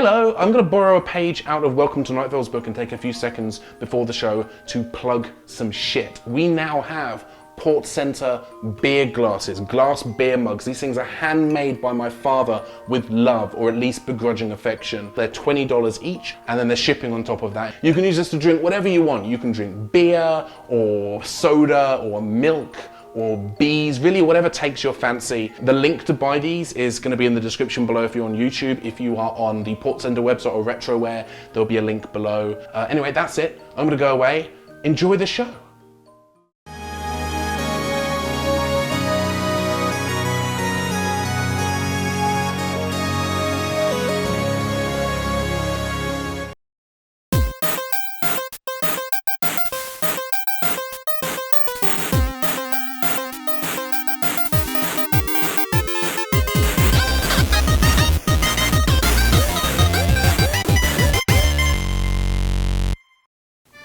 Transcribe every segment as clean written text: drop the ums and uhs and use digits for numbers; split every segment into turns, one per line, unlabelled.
Hello, I'm going to borrow a page out of Welcome to Night Vale's book and take a few seconds before the show to plug some shit. We now have PortsCenter beer glasses, glass beer mugs. These things are handmade by my father with love, or at least begrudging affection. They're $20 each, and then there's shipping on top of that. You can use this to drink whatever you want. You can drink beer, or soda, or milk, or bees, really whatever takes your fancy. The link to buy these is going to be in the description below if you're on YouTube. If you are on the PortsCenter website or Retroware, there'll be a link below. Anyway, that's it. I'm going to go away. Enjoy the show.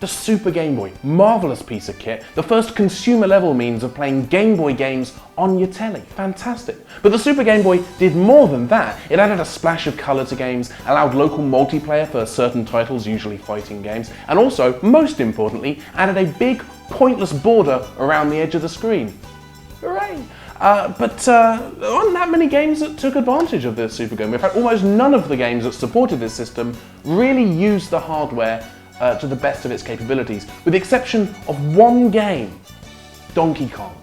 The Super Game Boy, marvellous piece of kit, the first consumer level means of playing Game Boy games on your telly, fantastic. But the Super Game Boy did more than that. It added a splash of colour to games, allowed local multiplayer for certain titles, usually fighting games, and also, most importantly, added a big pointless border around the edge of the screen. Hooray! But there aren't that many games that took advantage of the Super Game Boy. In fact, almost none of the games that supported this system really used the hardware to the best of its capabilities, with the exception of one game, Donkey Kong.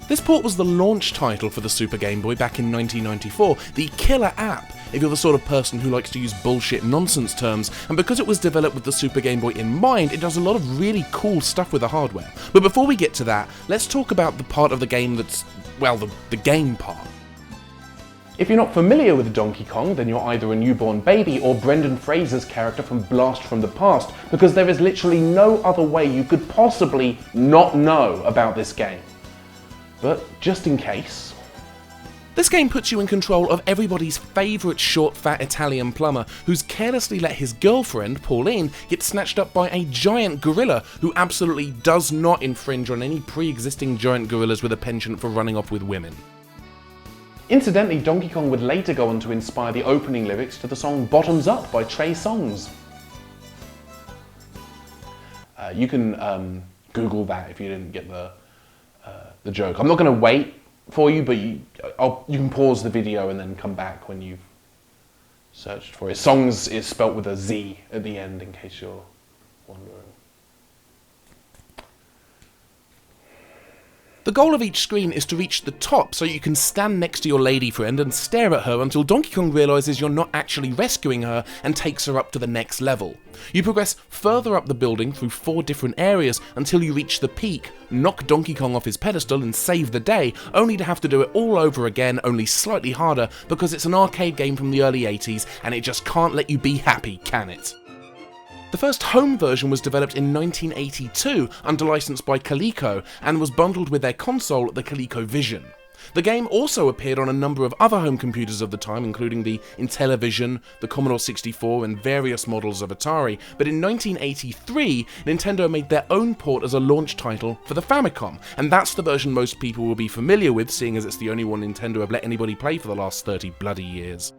This port was the launch title for the Super Game Boy back in 1994, the killer app if you're the sort of person who likes to use bullshit nonsense terms, and because it was developed with the Super Game Boy in mind, it does a lot of really cool stuff with the hardware. But before we get to that, let's talk about the part of the game that's, well, the game part. If you're not familiar with Donkey Kong, then you're either a newborn baby or Brendan Fraser's character from Blast from the Past, because there is literally no other way you could possibly not know about this game. But just in case... This game puts you in control of everybody's favourite short, fat Italian plumber who's carelessly let his girlfriend, Pauline, get snatched up by a giant gorilla who absolutely does not infringe on any pre-existing giant gorillas with a penchant for running off with women. Incidentally, Donkey Kong would later go on to inspire the opening lyrics to the song Bottoms Up by Trey Songz. You can Google that if you didn't get the joke. I'm not going to wait for you, but you can pause the video and then come back when you've searched for it. Songs is spelt with a Z at the end, in case you're wondering. The goal of each screen is to reach the top so you can stand next to your lady friend and stare at her until Donkey Kong realises you're not actually rescuing her and takes her up to the next level. You progress further up the building through 4 different areas until you reach the peak, knock Donkey Kong off his pedestal and save the day, only to have to do it all over again, only slightly harder because it's an arcade game from the early 80s and it just can't let you be happy, can it? The first home version was developed in 1982 under license by Coleco and was bundled with their console, the ColecoVision. The game also appeared on a number of other home computers of the time, including the Intellivision, the Commodore 64 and various models of Atari, but in 1983 Nintendo made their own port as a launch title for the Famicom, and that's the version most people will be familiar with, seeing as it's the only one Nintendo have let anybody play for the last 30 bloody years.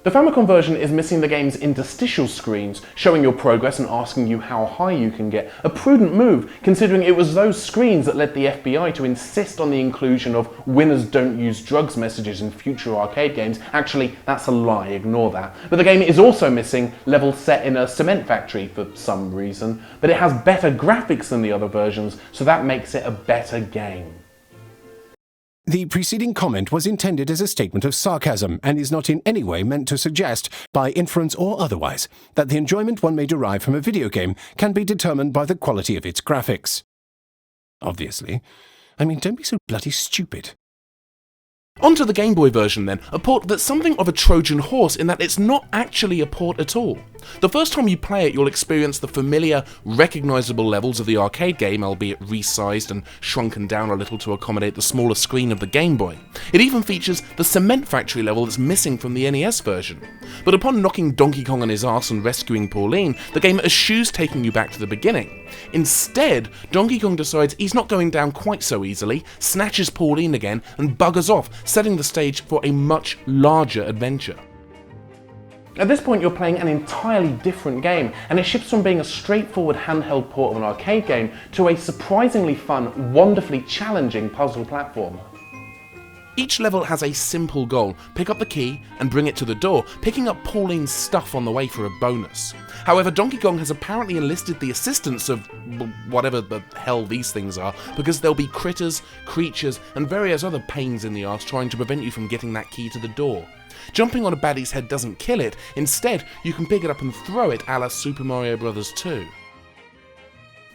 The Famicom version is missing the game's interstitial screens, showing your progress and asking you how high you can get. A prudent move, considering it was those screens that led the FBI to insist on the inclusion of winners don't use drugs messages in future arcade games. Actually, that's a lie, ignore that. But the game is also missing levels set in a cement factory for some reason, but it has better graphics than the other versions, so that makes it a better game.
The preceding comment was intended as a statement of sarcasm and is not in any way meant to suggest, by inference or otherwise, that the enjoyment one may derive from a video game can be determined by the quality of its graphics. Obviously. I mean, don't be so bloody stupid.
Onto the Game Boy version then, a port that's something of a Trojan horse in that it's not actually a port at all. The first time you play it, you'll experience the familiar, recognisable levels of the arcade game, albeit resized and shrunken down a little to accommodate the smaller screen of the Game Boy. It even features the cement factory level that's missing from the NES version. But upon knocking Donkey Kong on his arse and rescuing Pauline, the game eschews taking you back to the beginning. Instead, Donkey Kong decides he's not going down quite so easily, snatches Pauline again, and buggers off, setting the stage for a much larger adventure. At this point, you're playing an entirely different game, and it shifts from being a straightforward handheld port of an arcade game to a surprisingly fun, wonderfully challenging puzzle platformer.
Each level has a simple goal: pick up the key and bring it to the door, picking up Pauline's stuff on the way for a bonus. However, Donkey Kong has apparently enlisted the assistance of whatever the hell these things are, because there'll be critters, creatures, and various other pains in the arse trying to prevent you from getting that key to the door. Jumping on a baddie's head doesn't kill it. Instead, you can pick it up and throw it a la Super Mario Bros. 2.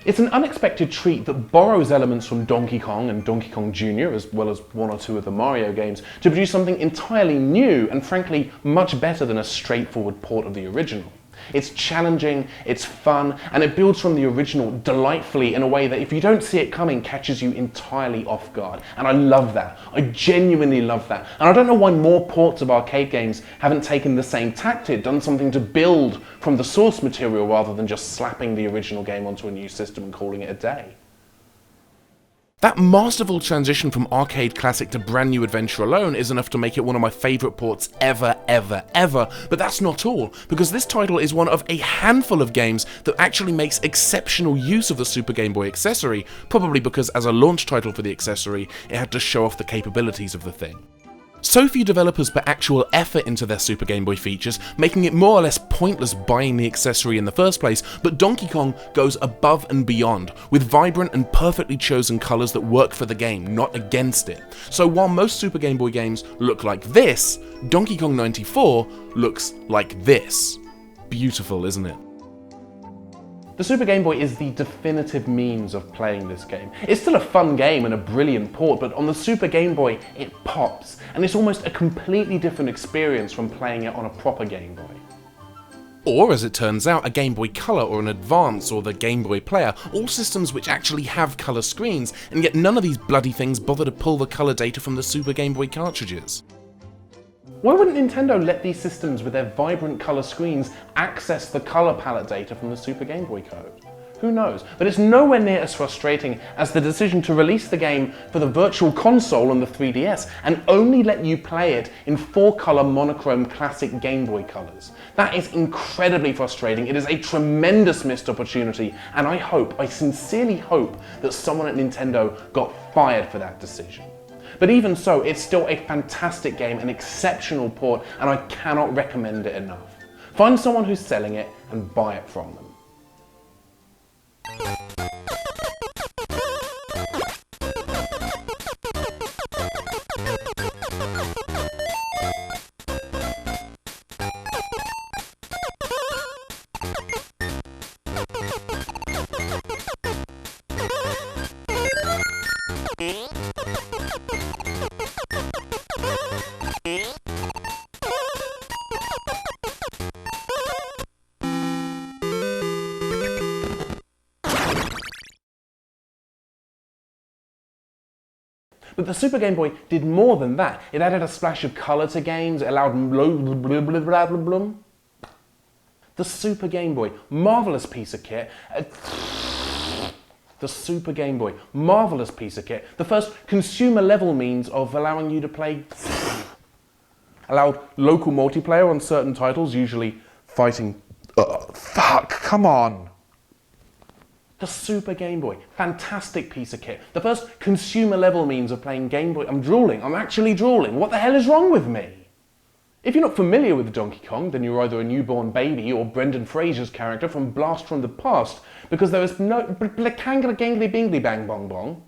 It's an unexpected treat that borrows elements from Donkey Kong and Donkey Kong Jr., as well as one or two of the Mario games, to produce something entirely new and frankly much better than a straightforward port of the original. It's challenging, it's fun, and it builds from the original delightfully in a way that if you don't see it coming, catches you entirely off guard. And I love that. I genuinely love that. And I don't know why more ports of arcade games haven't taken the same tactic, done something to build from the source material rather than just slapping the original game onto a new system and calling it a day.
That masterful transition from arcade classic to brand new adventure alone is enough to make it one of my favourite ports ever, but that's not all, because this title is one of a handful of games that actually makes exceptional use of the Super Game Boy accessory, probably because as a launch title for the accessory, it had to show off the capabilities of the thing. So few developers put actual effort into their Super Game Boy features, making it more or less pointless buying the accessory in the first place, but Donkey Kong goes above and beyond, with vibrant and perfectly chosen colours that work for the game, not against it. So while most Super Game Boy games look like this, Donkey Kong 94 looks like this. Beautiful, isn't it?
The Super Game Boy is the definitive means of playing this game. It's still a fun game and a brilliant port, but on the Super Game Boy, it pops, and it's almost a completely different experience from playing it on a proper Game Boy.
Or, as it turns out, a Game Boy Color or an Advance or the Game Boy Player, all systems which actually have colour screens, and yet none of these bloody things bother to pull the colour data from the Super Game Boy cartridges.
Why wouldn't Nintendo let these systems with their vibrant colour screens access the colour palette data from the Super Game Boy code? Who knows? But it's nowhere near as frustrating as the decision to release the game for the Virtual Console on the 3DS and only let you play it in 4-colour monochrome classic Game Boy colours. That is incredibly frustrating. It is a tremendous missed opportunity, and I sincerely hope that someone at Nintendo got fired for that decision. But even so, it's still a fantastic game, an exceptional port, and I cannot recommend it enough. Find someone who's selling it and buy it from them. But the Super Game Boy did more than that. It added a splash of colour to games, it allowed The Super Game Boy, marvellous piece of kit. The Super Game Boy, marvellous piece of kit. The first consumer level means of allowing you to play. Allowed local multiplayer on certain titles, usually fighting. Fuck, come on. The Super Game Boy, fantastic piece of kit. The first consumer level means of playing Game Boy. I'm drooling, I'm actually drooling. What the hell is wrong with me? If you're not familiar with Donkey Kong, then you're either a newborn baby or Brendan Fraser's character from Blast from the Past, because there is no gangly bingly bang bong bong.